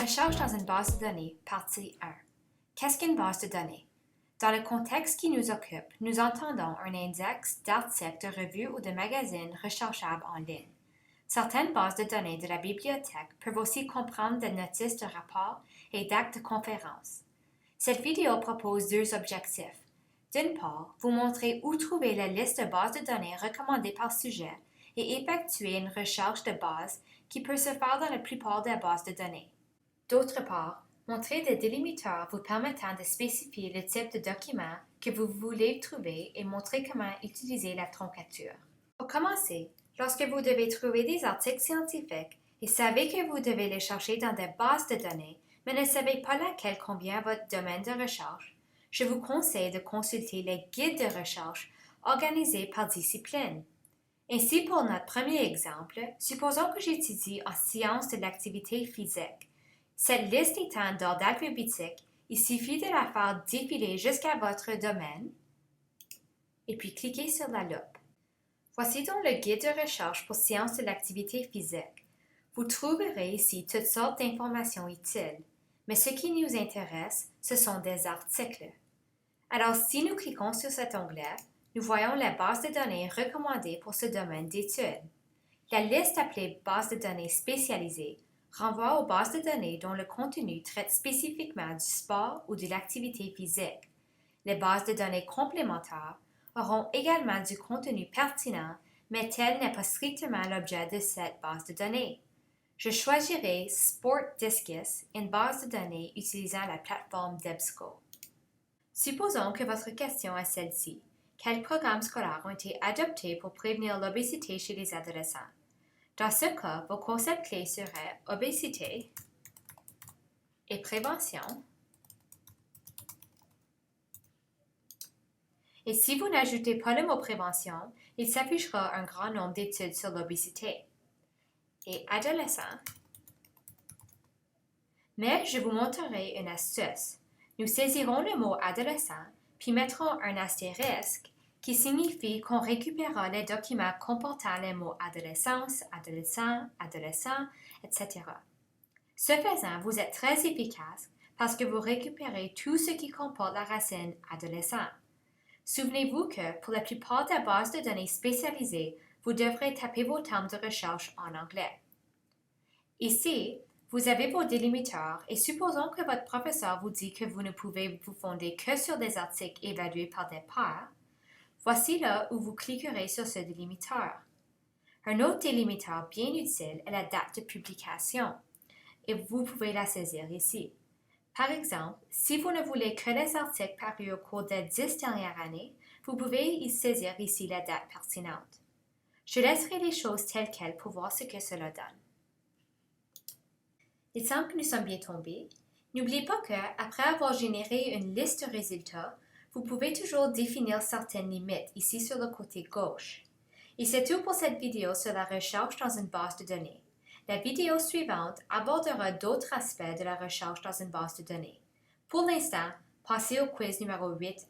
Recherche dans une base de données, partie 1. Qu'est-ce qu'une base de données? Dans le contexte qui nous occupe, nous entendons un index d'articles, de revues ou de magazines recherchables en ligne. Certaines bases de données de la bibliothèque peuvent aussi comprendre des notices de rapports et d'actes de conférences. Cette vidéo propose deux objectifs. D'une part, vous montrer où trouver la liste de bases de données recommandées par sujet et effectuer une recherche de base qui peut se faire dans la plupart des bases de données. D'autre part, montrer des délimiteurs vous permettant de spécifier le type de document que vous voulez trouver et montrer comment utiliser la truncature. Pour commencer, lorsque vous devez trouver des articles scientifiques et savez que vous devez les chercher dans des bases de données, mais ne savez pas laquelle convient à votre domaine de recherche, je vous conseille de consulter les guides de recherche organisés par discipline. Ainsi, pour notre premier exemple, supposons que j'étudie en sciences de l'activité physique. Cette liste étant d'ordre alphabétique, il suffit de la faire défiler jusqu'à votre domaine et puis cliquez sur la loupe. Voici donc le guide de recherche pour sciences de l'activité physique. Vous trouverez ici toutes sortes d'informations utiles, mais ce qui nous intéresse, ce sont des articles. Alors, si nous cliquons sur cet onglet, nous voyons la base de données recommandée pour ce domaine d'étude. La liste appelée base de données spécialisée renvoie aux bases de données dont le contenu traite spécifiquement du sport ou de l'activité physique. Les bases de données complémentaires auront également du contenu pertinent, mais tel n'est pas strictement l'objet de cette base de données. Je choisirai Sport Discus, une base de données utilisant la plateforme DebSco. Supposons que votre question est celle-ci. Quels programmes scolaires ont été adoptés pour prévenir l'obésité chez les adolescents? Dans ce cas, vos concepts clés seraient obésité et prévention. Et si vous n'ajoutez pas le mot prévention, il s'affichera un grand nombre d'études sur l'obésité. Et adolescent. Mais je vous montrerai une astuce. Nous saisirons le mot adolescent, puis mettrons un astérisque qui signifie qu'on récupérera les documents comportant les mots adolescence, adolescent, adolescent, etc. Ce faisant, vous êtes très efficace parce que vous récupérez tout ce qui comporte la racine adolescent. Souvenez-vous que pour la plupart des bases de données spécialisées, vous devrez taper vos termes de recherche en anglais. Ici, vous avez vos délimiteurs et supposons que votre professeur vous dit que vous ne pouvez vous fonder que sur des articles évalués par des pairs. Voici là où vous cliquerez sur ce délimiteur. Un autre délimiteur bien utile est la date de publication et vous pouvez la saisir ici. Par exemple, si vous ne voulez que les articles parus au cours des 10 dernières années, vous pouvez y saisir ici la date pertinente. Je laisserai les choses telles quelles pour voir ce que cela donne. Il semble que nous sommes bien tombés. N'oubliez pas que, après avoir généré une liste de résultats, vous pouvez toujours définir certaines limites ici sur le côté gauche. Et c'est tout pour cette vidéo sur la recherche dans une base de données. La vidéo suivante abordera d'autres aspects de la recherche dans une base de données. Pour l'instant, passez au quiz numéro 8A.